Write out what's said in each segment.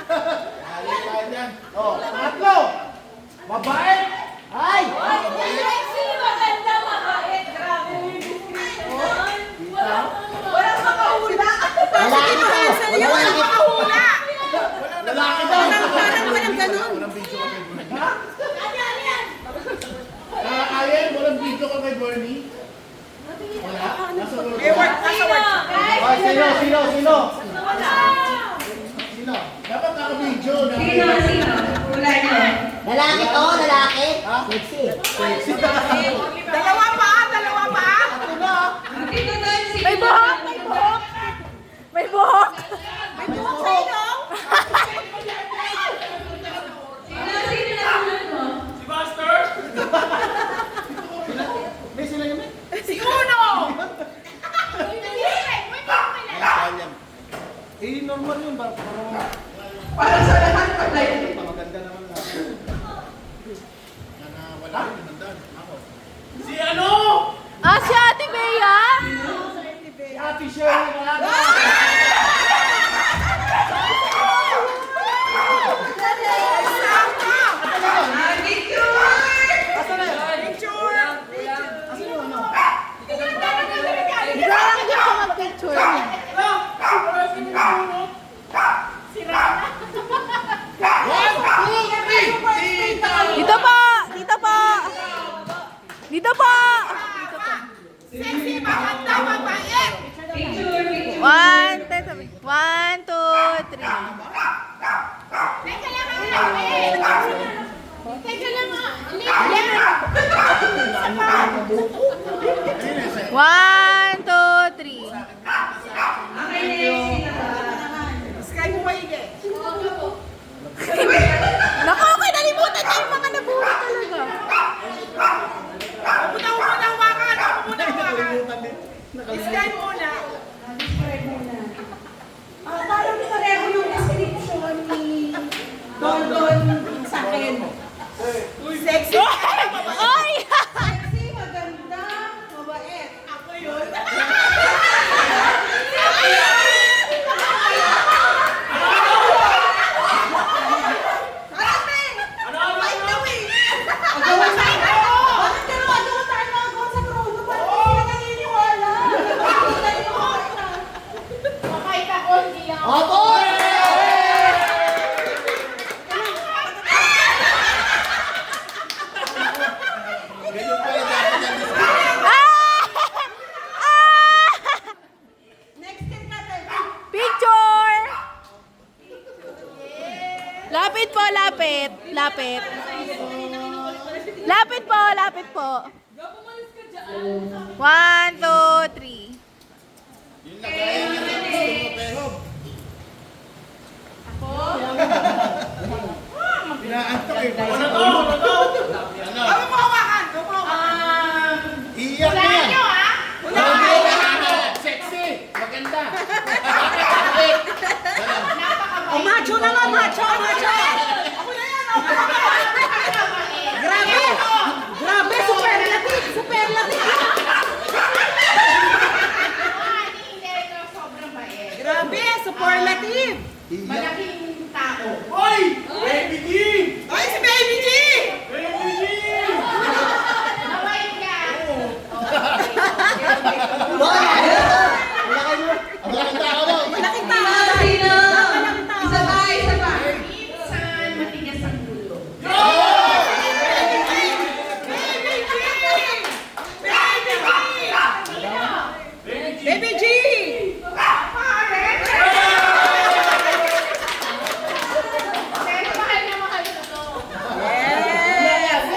Halika yan. Oh, pangatlo. Mabait. Ay! Sexy, maganda, mabait. Grabe yung description. Walang makahula. Lalaki to. Walang makahula. Lalaki daw. Walang ganun. Walang video ka kay Bernie. Ayan, walang video ka kay Bernie. Wala? Nasa work. Oh, sino? Sino? Dapat naka-video. Lalaki to, lalaki. Ha? Sexy. Sexy. Dalawa pa. May buhok! May buhok! May buhok sa inyo. May sila yun eh? Si Uno. Eh, normal yun. Para sa lahat pala yun. Maganda naman lang. Wala rin, nandun. Ako. Ah, si Ate Bea! Si Ate Sherry na lang. Hindi ko lang din ko mag-picture niya. Dito po! Dito po! Dito po! Sexy, maganda, mabait. One, two, three. Teka lang One, two, three. Sky mo maigi. Naku, okay, nalimutan niya yung mga nabuhay talaga. Huwag mo na hawakan. Sky muna. Parang pareho yung description ni Don sa akin. Sexy. Ay! Sexy, maganda, mabait. Ako yun. Opo! Ganyan pa yan. Dapat yan. Next step natin. Picture! Lapit po, lapit. Lapit. Lapit po, lapit po. One, two, three. Yung lagayan niya na gusto mo, pero... Pinaantok eh. Ano to? Ano? Huwag mo hawakan. Huwag mo hawakan. Iiyak na yan. Sexy! Maganda! Oh, macho na nga, macho! Ako na yan. Grabe! Grabe, superlative! Sobrang bait. Grabe, superlative! Iiyak. Malaking tao. Hoy! Baby G! Ay, si Baby G! Baby G! Mabait ka. Ang laking tao mo! Malaking tao! Isa ba? Minsan, matigas ang gulo. Baby G! Mahal na mahal ko to. Yes!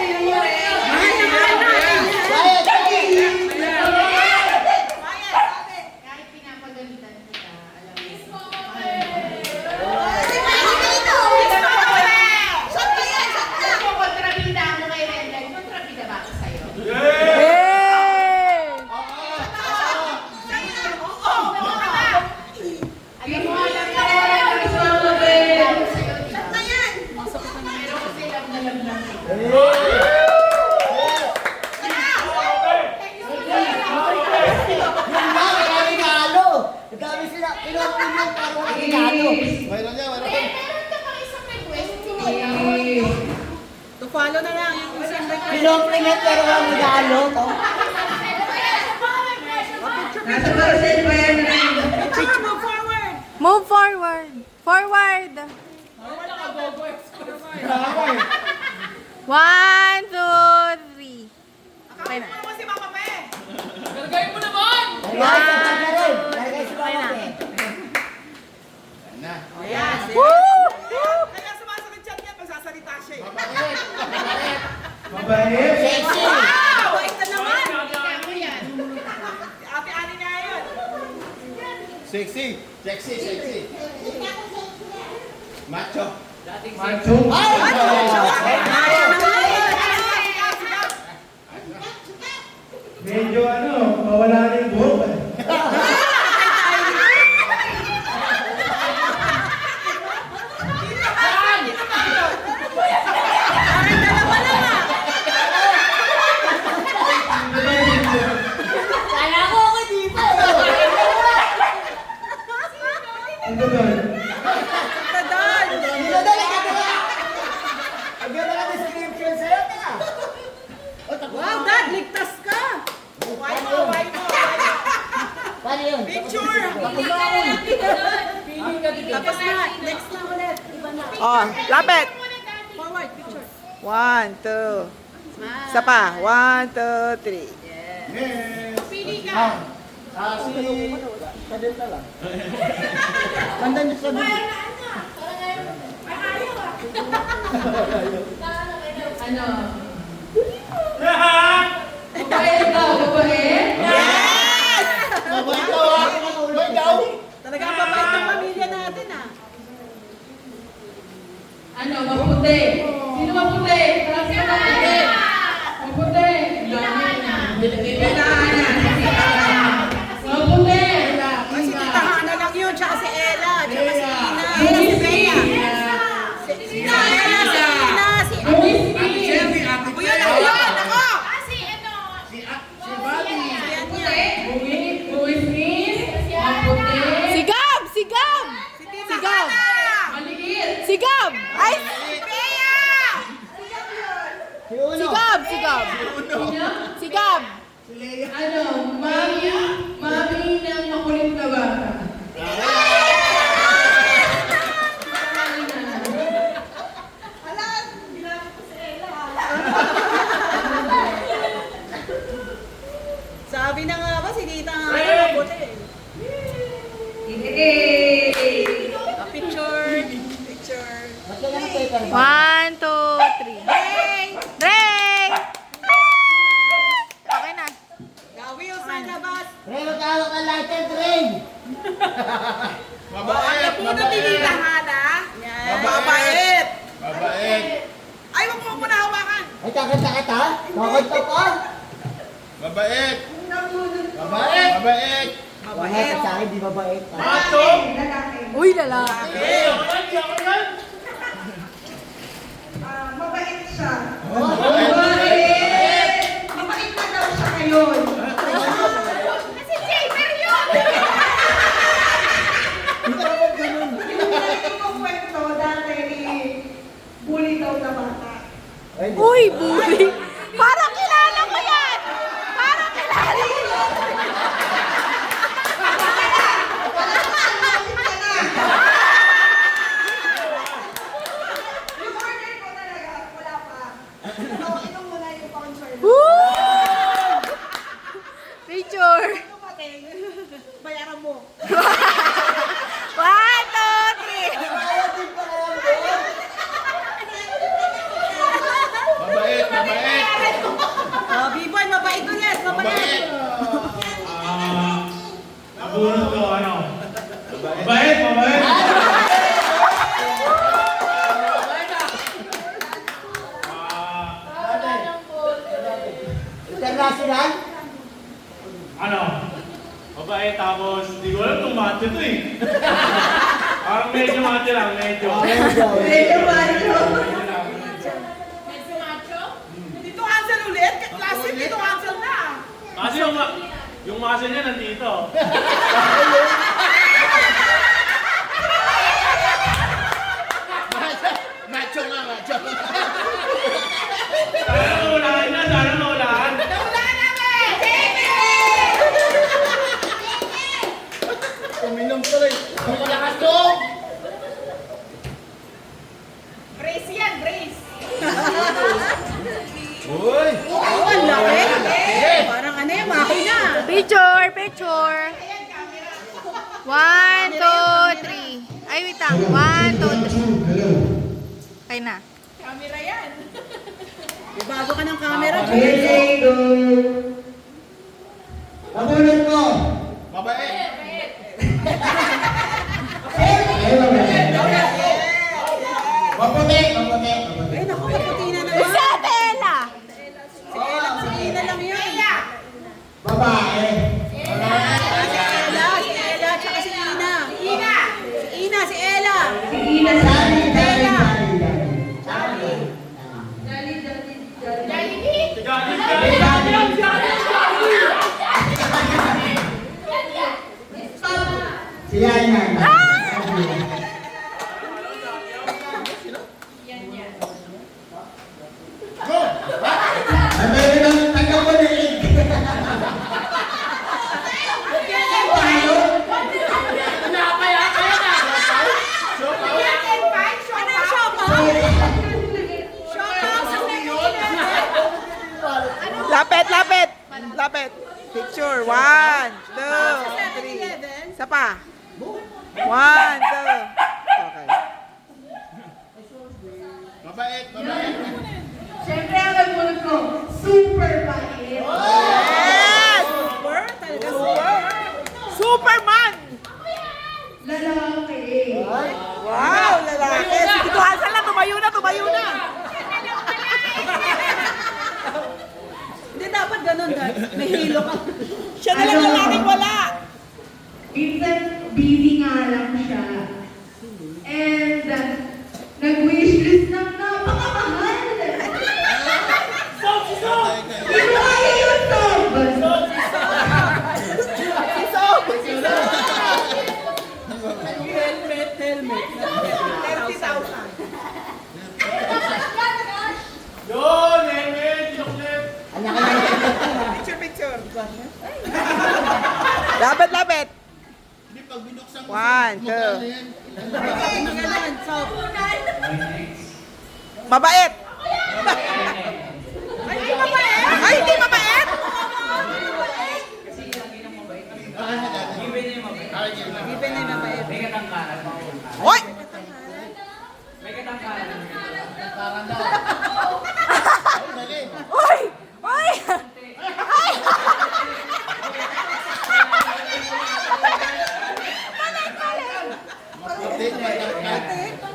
Kahit pinapagalitan kita, alam mo. Kung kontrabida mo kay Rendel, kontrabida ba ako sa'yo? Hey! Alam mo, alam mo, alam mo sa'yo, di ba? Pero kasi alam na lang lang kita. Yung mga regalo! Nagkami sila, kinuha ko yung parang regalo. Mayroon niya, mayroon. Meron ka pang isang request. To follow na lang yung isang request. Compliment pero ang regalo to. Nasa parcel pa yan. Picture mo forward. Move forward. Forward. 1, 2, 3. Okay na. Ano mo si Mama Pe? Largay sa pagkaroon. Largay sa pagkaroon. Yan na. Ayan. Woo! Kaya sumasagot chat niya, magsasalita siya eh. Mabait. Mabait. Sexy. Wow! Wait ka naman! Ate Ani nga yun. Sexy. Sexy, sexy. Macho. Medyo mawala na yung buhok eh. Kala ko ako dito. Ang gano'n. Tadal! Dinadali ka na. Ang ganda ka description sa'yo. Teka. Wow, Dad! Ligtas ka! Why mo? Paano yun? Picture! Tapos na. Next na ulit. Iba na. Oh, lapit. Forward, picture. 1, 2. Isa pa. 1, 2, 3. Yes. Si... Kadenta lang. Ganda niyo sa video. Mabait daw ah. Mabait daw. Talaga ang babait ng pamilya natin ah. Ano, maputi. Sino maputi? Parang sino maputi? Maputi. Maputi. Kasi Tita Hana lang yun, tsaka si Ella, tsaka si Ina, si Bea. Si Ina, si Ina. Ako yun, ako! Si Bobby. Si Gab! Si Gab! Si Gab! Si Gab! Ay! Si Uno. Si Gab! Si Gab! Si Gab! Ano, mami ng makulit na bata. Sabi na nga ba, si Tita Hana mabuti. Picture. Picture. Ba't ka ng paper 1, 2, ba? 3. Ray! Okay na. Gawin sa labas. Ray, magkawak ang lighter, Ray. Mabait. Puno ni Tita Hana. Mabait. Mabait. Mabait. Ay, wag mo muna hawakan. Ay, kakanta ka ta? Kakanta ka? Mabait. Mabait. Mabait. Mabait. Sa akin, di mabait. Macho. Uy, lalaki. Mabait siya. Mabait. Mabait na daw siya ngayon. Yung narinig kong kwento dati, bully daw na bata. Ay, di. Uy, bully. Parang kilala ko yan. Parang kilala ko yan. Yung order ko talaga, wala pa. So, inom muna yung sponsor. Woo! Picture. Dumating, bayaran mo. 1, 2, 3. Mabait. Mabait. Oh, B-boy, mabait ulit. Mabait. Nabunod ko, Mabait, mabait. International? Mabait tapos, di ko alam kung mate to eh. Parang medyo mate lang, medyo. Medyo macho. Dito Hansel ulit. Klase dito Hansel na. Kasi yung muscle niya nandito. 1, 2, 3. Hello. Okay na. Camera yan. May bago ka ng camera. Okay, go. Mabulot mo. Mabait. Maputi. Ay, naku, maputi na naman. Si Ate Ella. Si Ina lang yun. Babae. Si Ella, tsaka si Ina. Si Ina, si Ella. Si Yan. Lapit. Picture. 1, 2, 3. Isa pa. 1, 2. Okay. Mabait. Siyempre, ang nabulot ko, super bait. Yes! Super, talaga super. Superman! Lalaki. Wow, lalaki. Sige, Hansel na. Tumayo na. Hindi dapat ganun, dahil may hilo ka. Siya na lang lalaking wala. Minsan, busy nga lang siya. And, nag-wishlist ng napakamahal. Kinuha niya yung sob. Helmet. 30,000. Yun, helmet, chocolate. Picture. Lapit. Hindi, pag binuksan ko, 1, 2. magkano yan? Hindi ganun, so. Mabait. Ay, hindi mabait. Ay, hindi mabait. Given na yung mabait. Hoy! Uy!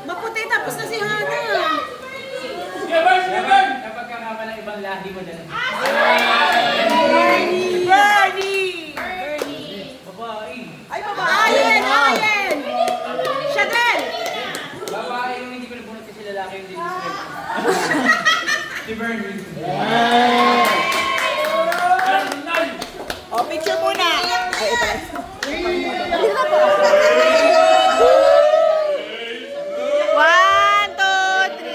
Maputi tapos na si Hana. Kapag kakama ng ibang lahi mo dala. Bernie. Babae. Ay, Allen. Shadel. Babae yung hindi ko nabunot kasi lalaki yung diniscribe. Si Bernie. O, picture muna. Ay, ito. 1, 2, 3.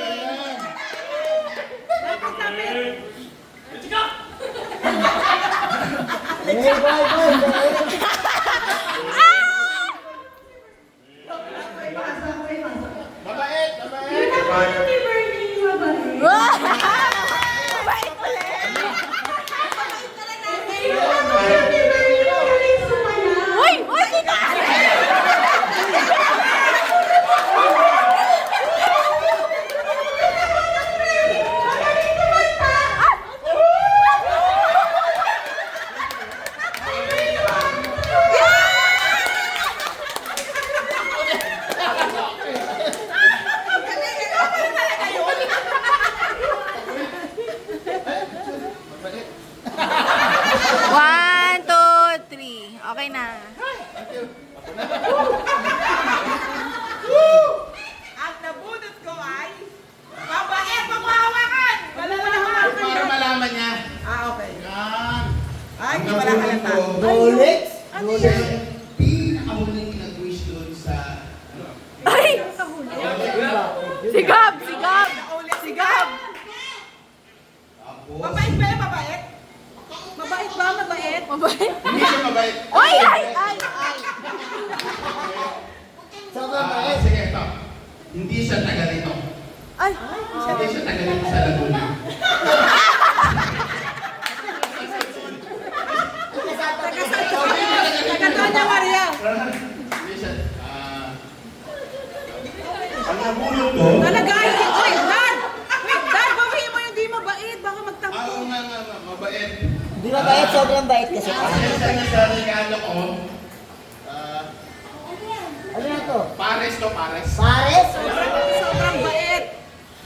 Mabait. Ni Bernie, mabait. Mabait pala. Ni Bernie, magaling sumayaw. Uy! Kita! Magaling kumanta. One, two, three. Okay na. At nabunot ko ay mabait, mamahawakan. Wala na hawakan. Para malaman niya. Okay. Yan. Ay, hindi wala halata. Rolex. Siya yung pinakahuling nag-wish doon sa... Ay! Sigab! Sigab. Tapos, Mabait ba yan, mabait? Mabait ba, mabait? Mabait. hindi siya mabait. Ay! Sige, ito. Hindi siya taga rito. Ay! Hindi siya taga rito sa Laguna. Taga Doña Maria. Hindi siya... Nabulot ko. Talaga, hindi. Oy, Dan! Wait, Dan, bawiin mo yung di mabait. Baka magtampo. Oo nga, mabait. Di ba bait? Sobrang bait kasi. Pasensya na sa regalo ko. Ano na to? Pares to, pares. Pares? Sobrang bait.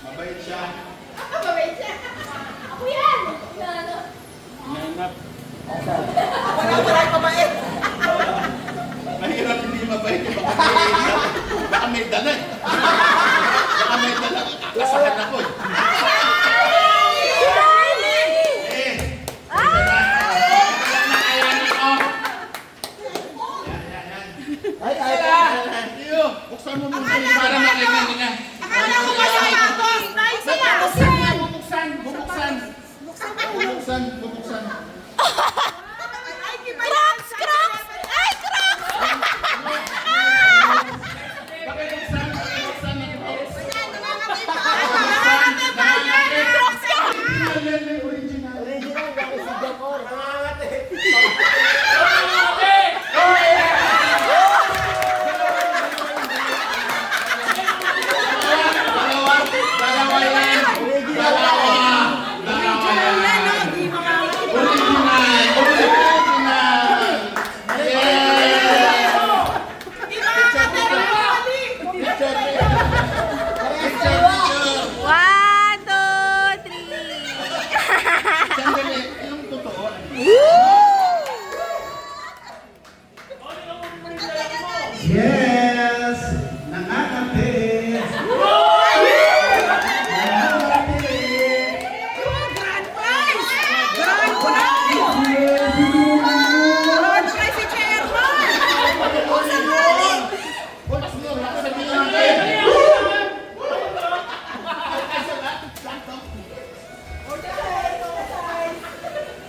Mabait siya. Wala pa mabait. Mahirap hindi mabait. Baka may dala. Baka may dala. Kakasahan ako. Buksan mo muna para makita nila. Akala ko ba sapatos? Nice sapatos yan. Bubuksan. Ay, di ba yan? Crocs! Crocs! Ay, Crocs! Pakibuksan. Crocs yan! Original. Original, dahil si Jacor. Dalawa yan. One, two, three. Sandali, yung totoo. Yes! Nakakapit! Grand prize! Grand prize! Grand prize si Chairman! Saan galing? Bukas mo, sabihin natin.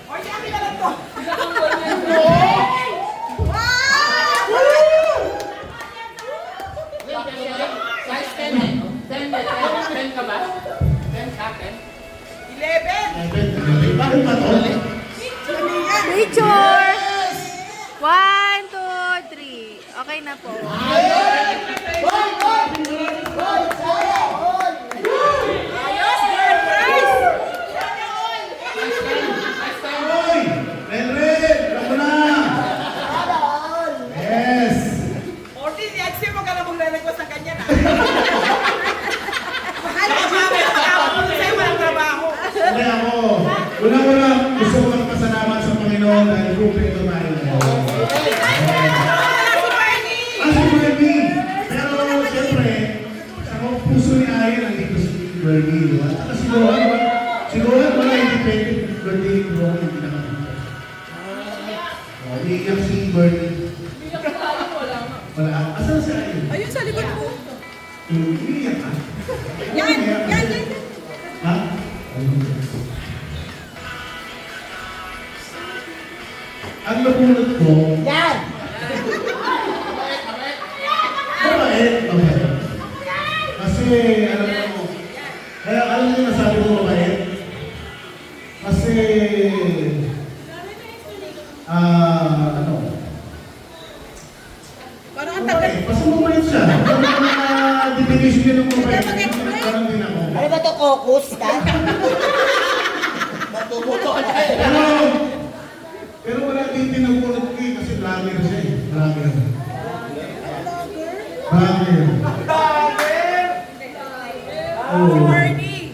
Oy, di akin na lang to. Size 10 eh. 10 ka ba? 10 ka, 10? 11. Bakit ba ito? Picture! One, two, three. Okay na po. Ayos, grand prize! Hoy! Red! Ako na! Yes! Orti, next year magkala magre-request ng ganyan ah. Mahal ka ba? May pagkakapon sa'yo, walang trabaho. Hindi ako. Una-una, gusto ko magpasalamat sa Panginoon dahil kumpleto tayo ngayon. Wala si Bernie! Si Bernie! Pero siyempre, sa puso ni Ayan, nandito si Bernie. Di ba? At siguro wala independent Bernie ko hindi nakakita. Umiiyak si Bernie. Wala. Asan si Ayan? Ayun sa likod mo. Umiiyak ka? Yan! Yan! Yan! Ha? Ang napulot ko, Yan! mabait. Kasi, alam mo nasabi ko mabait? Kasi, Parang ang tagal. Kasi mabait siya. Parang definition niya ng mabait. Parang din ako. Ano ba to, Cocos ka? Pero wala din tinapulot ko eh, kasi vlogger siya eh. Vlogger. Si Bernie!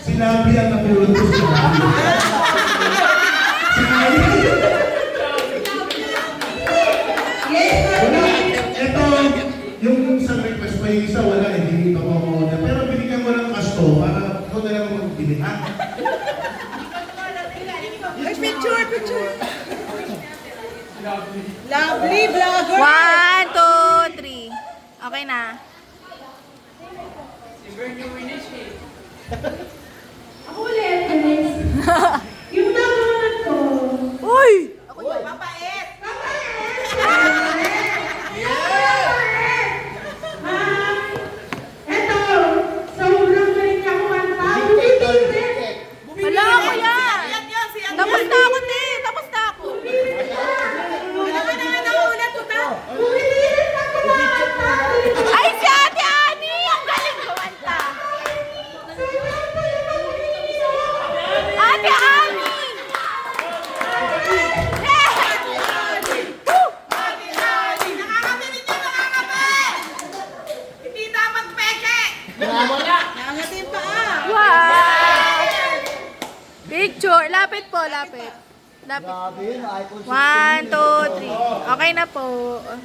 Sinabi ang napulot ko sa wala. Ito, yung sa request pa yung isa, wala eh. Hindi pa ako order. Pero binigyan ko ng kasto para ikaw na lang magbili. Ha? Ay, picture! Picture! Lovely vlogger! One, two, three. Okay na. Si Bernie Winners eh. Ako ulit, Dennis. Yung nakunan ko. Uy! Mabait! Eto, sobrang galing niya kumanta. Bumibitin. Hala ako yan! Yan yun, si Ate. Tapos na ako, te! Tapos na ako! Wala ka na naulat ko na. Bumibitin na kumanta. Ay, si Ate Nakangati yung paa. Wow! Picture. Lapit po, lapit. Lapit. Grabe yun, iPhone 16. 1, 2, 3. Okay na po.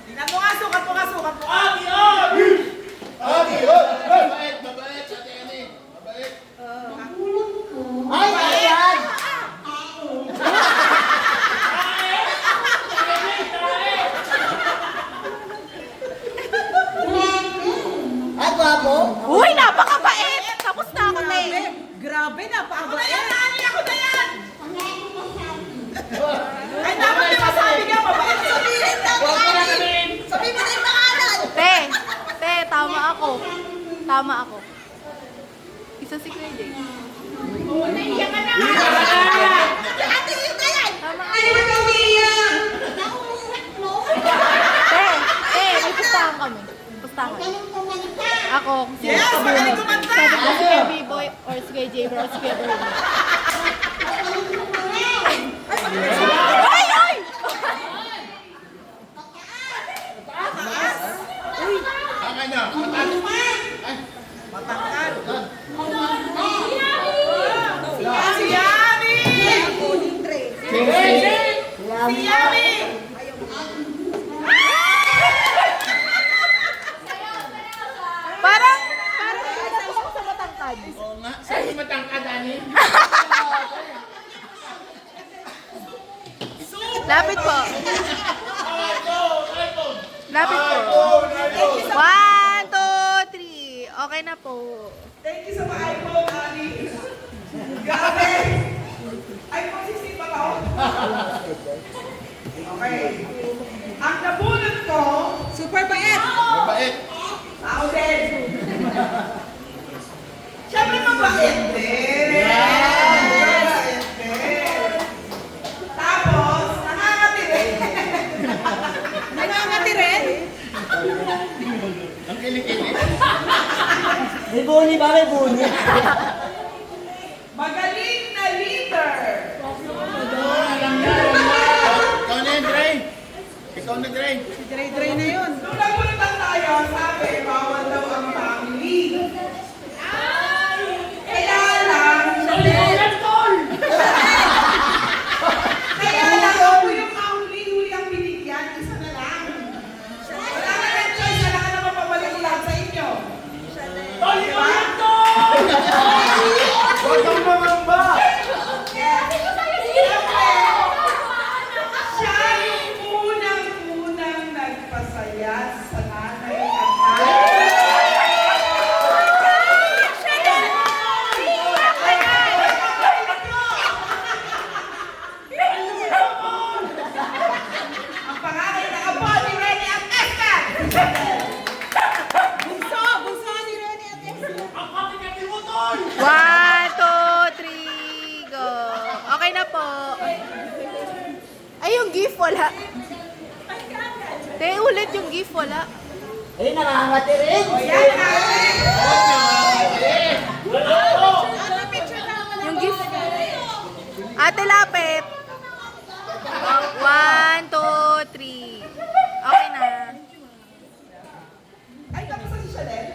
Tingnan mo nga, sukat mo nga, sukat mo. Ay, ayan! Ay, gwapo! Uy, napakabait! Tapos na ako na eh. Grabe, napakabait. Ako na yan! Ay, dapat may masabi ka, mabait. Sabihin na Sabihin mo na yung pangalan. Te, tama ako. Tama ako. Isa si Kuya Jay. Naiiyak ka na. Ate, yun na yan. Tama Ay, naman ka umiiyak. may pustahan kami. Pustahan. Ako, kung sino Yes, kabunod. magaling kumanta. Sabi ko si Kuya B-Boy or si Kuya Jay or si Kuya Bernie. Ay! Ay! Si Yami! Si Yami! Parang tapos ako sa matangkad. Lapit po. Lapit po. 1, 2, 3. Okay na po. Thank you sa iPhone, Ali. Grabe! iPhone 16 ba to? Okay. Ang nabunot ko, super bait. Ako din. Siyempre mabait din. Mabait din. Tapos, nakangati rin. Nakangati rin? May buni ba? May buni. Magaling na leader. Dre na yun. Nung nagulitan tayo, sabi, bawal daw ang family. Kaya lang, kaya lang, ako yung huli ang binigyan, isa na lang. Wala ka ng choice, wala ka naman pabalik lahat sa inyo. Diba? Huwag kang mangamba! Yes. Siyempre, siya yung unang nagpasaya sa nanay at ang pangalan ng apo ni Rene at Esther. Bunso ni Rene at Esther. 1, 2, 3, go. Okay na po. Ay, yung gift wala. Te, ulit yung gift wala. Ay, nakangati rin! Yung gift. Ate, lapit. 1, 2, 3. Okay na. Ay, tapos na si Chanel?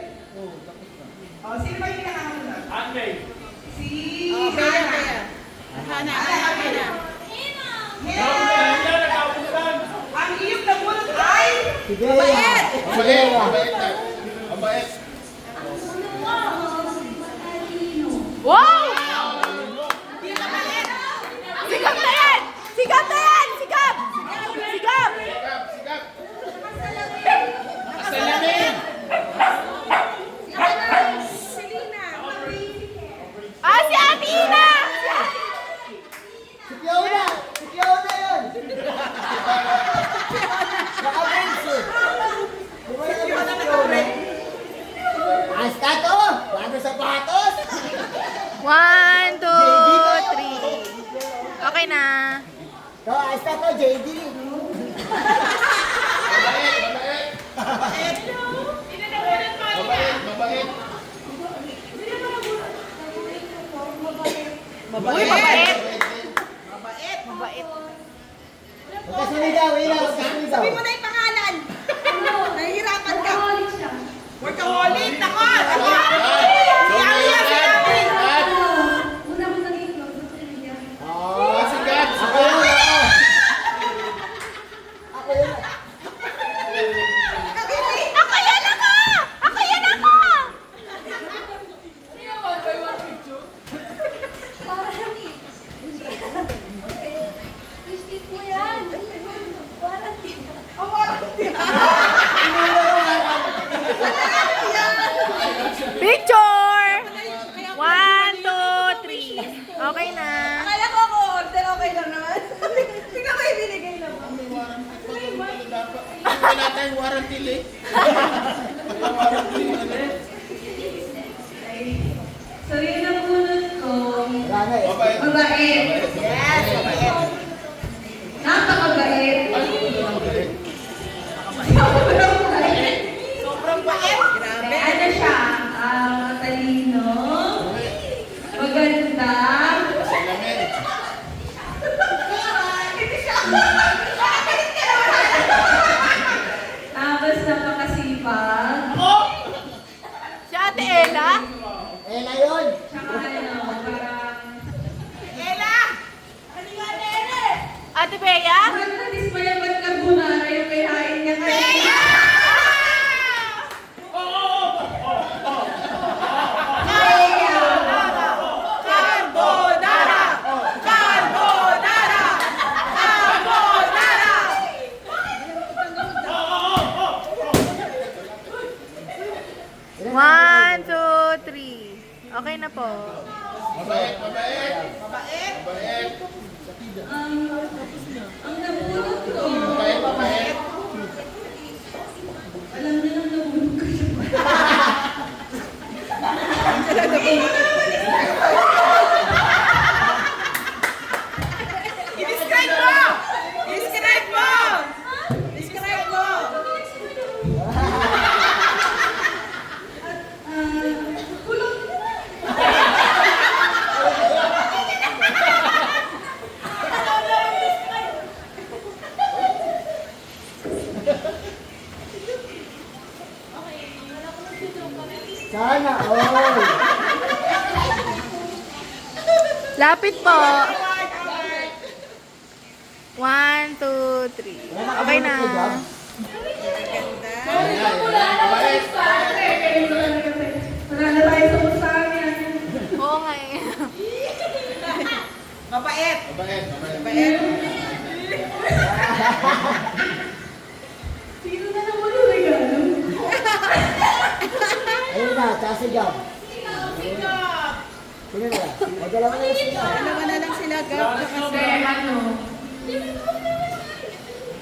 Oh, sino ba yung nakakamuna? Andre. Si Hana. Hana. Ang iyong nabunot ay... Sige, mabait! Wow! Sigap na yan! Sigap na yan! Sigap! Sigap! Ah, si Ate Ina! Si Fiona! Si Fiona yun! Naka-brace eh! Di ba naka-brace si Fiona? Hasta to! Bago sapatos! 1, 2, 3. Okay na. To, hasta to, JD! Uy, mabait! Mabait. Magkasulidaw, ilaw, magkasulidaw. Sabi mo na yung pangalan. Nahihirapan ka. Workaholic. Nako! wala tayong warranty late. So yun ang bunot ko. Wala na eh. Mabait. Yes, mabait. Napakabait. Sobrang bait. Grabe. Ano siya? Matalino. Maganda. Tapos napakasipag. Si Ate Ella? Ela yun. Tsaka parang... Ella! Ate Bea? Parang na-dismaya ba't carbonara yung kinain niya kanina? Carbonara! Carbonara! Carbonara! One, two, three. Okay na po. Ang nabulot ko. Alam niyo lang nabulot ko siya. I-describe mo! I-describe mo! Describe mo! Kulot. Sana all. Lapit po. One, two, three. Okay na. Wala na tayo sa usahan yan. Oo nga eh. Mabait! Sino na naman yung regalo? Ayun na, tsaka si Gab. Sino na? Magdalawa na sila. Dalawa na lang sila, Gab. Kasi ano?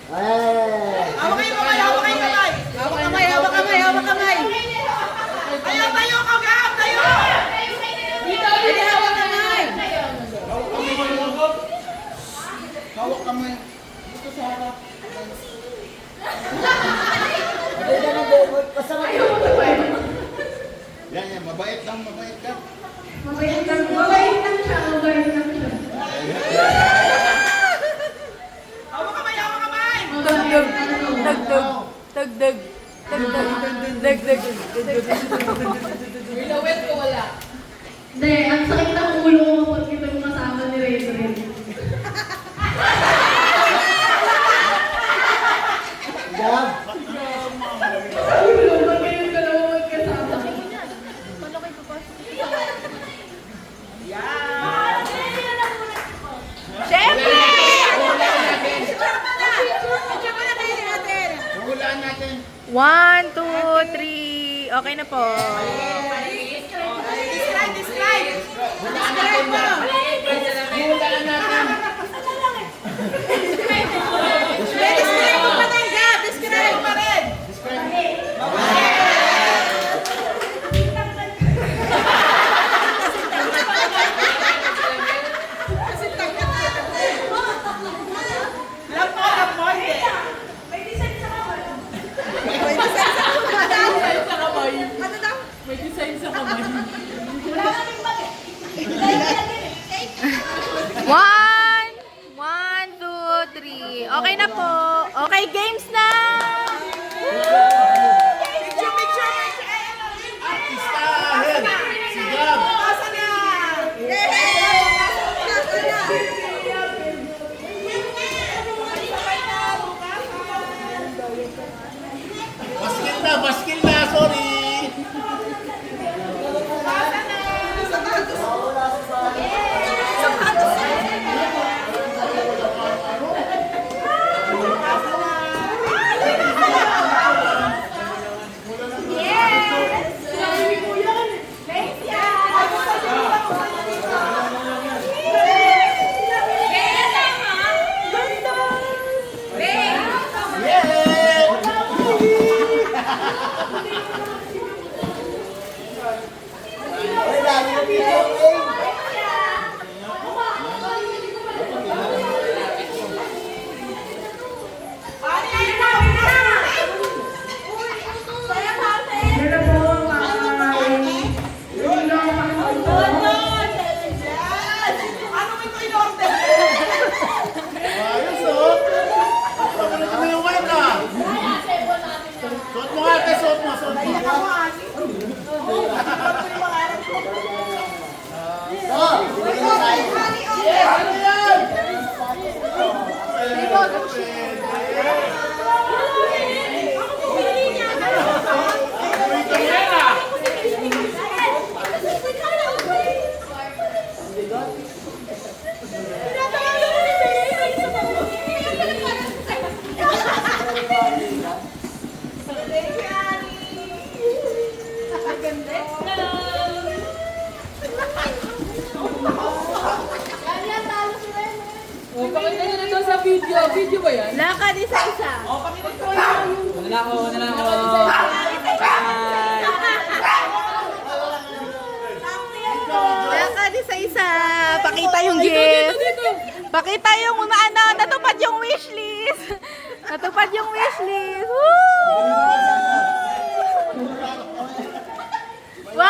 Eh. Hawak kayo kamay! Hawak kayo kamay! Hawak kamay! Hawak kamay! Hawak kamay! Tayo! Tayo! Kagab! Tayo! Hindi hawak kamay! Hawak kamay. Dito sa harap. Ayun na lang din. Kasama yun. Yan, mabait lang, mabait ka. Mabait lang siya. Mabait lang siya. Hawak kamay! Hawak kamay! Dagdag. Dagdag. Dagdag. Dagdag. Dagdag. Hindi, ang sakit ng ulo ko kapag kita mo kasama ni Red Red. Gab. Ulo, ba't kayong dalawa magkasama? Paano kayo papasok? Siyempre! Hulaan natin. One, two, three. Okay na po. Describe! Describe! Describe mo! Hulaan natin. Describe mo pa rin, Gab! Describe mo pa rin! Alam mo, alam mo, hindi. May design sa kamay. May design sa kamay. Ano daw? Wala kaming mali. One. One, two, three. Okay na po. Okay, games na! Picture, picture, picture. Artistahin. Si Gab. Asa na? Baskil na, sorry. Lakad isa-isa. Una na ako. Lakad isa-isa. Pakita yung gift. Pakita yung ano, natupad yung wishlist. Natupad yung wishlist. Woo! Wow!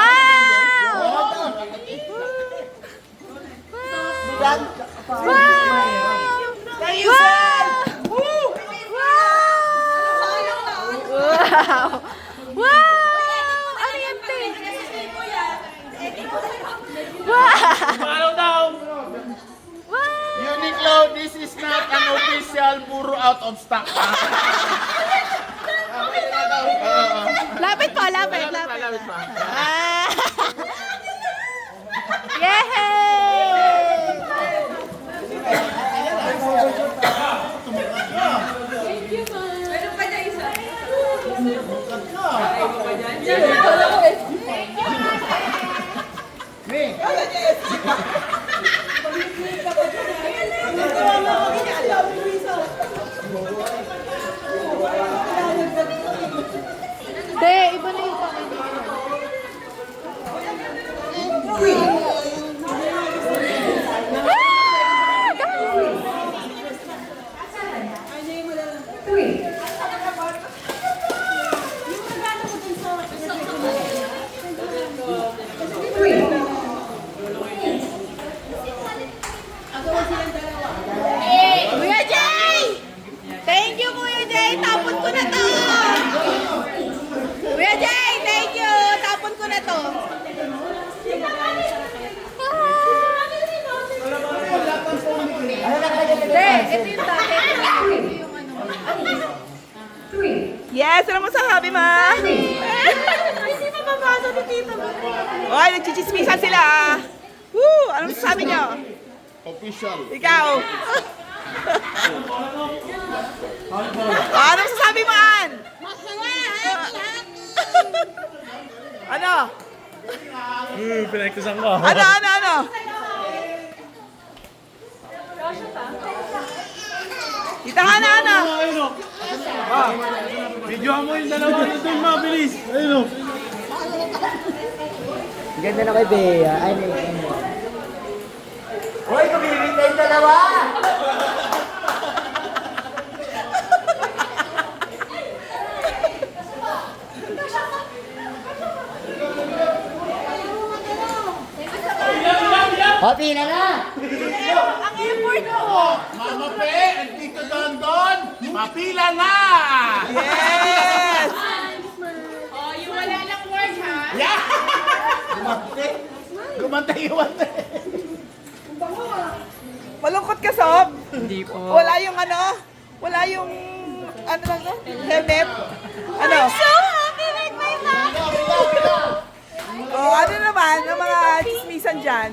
Wow! Wow! Wow! Ano yan, te? Wow! Paano daw? Wow! Uniqlo, this is not an official puro out of stock. Lapit pa, lapit. Lapit pa. Ah! Yay! Te, iba na yung Kuya Jay! Thank you, Kuya Jay! Tapon ko na to! Kuya Jay, thank you! Tapon ko na to! Ito yung dati. Yes, ano masasabi, ma? Hindi mababasa ni Tita mo. Oy, nagchichismisan sila. Woo! Ano masasabi nyo? Official. Ikaw. Ano masasabi mo, Ann? Ano? Pinagkusan ko. Ano? Tita Hana, ano? Ayun o. Videohan mo yung dalawa na doon, mabilis. Ayun o. Ganda na kay Bea. Ay, Hoy, kumilit na yung dalawa! Happy na na! Ang effort ko! Mama Pe, and Tito Don, mapila na! Yes! Oh, yung wala lang word, ha? Yeah! Gumantay-iwan na. Malungkot ka, Sob? Hindi po. Wala yung wala yung, ano lang to? Helmet? Ano? So happy with my mom! Oh, ano naman, ang mga chismisan dyan?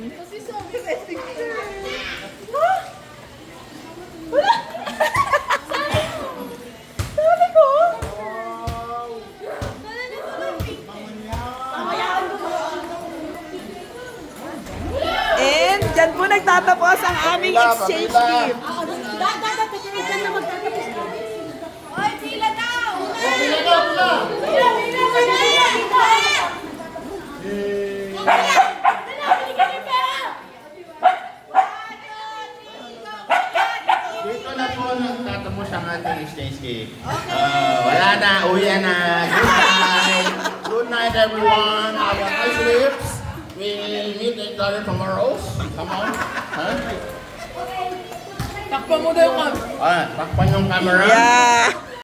Sabi ko? And dyan po nagtatapos ang aming exchange gift. Oy, pila daw! Dito na po nagtatapos ang ating exchange game. Wala na, uwi na. Good night. Good night, everyone. Have a nice lips. We'll meet each other tomorrow. Come on. Huh? Takpan mo daw yung Takpan yung camera. Yeah.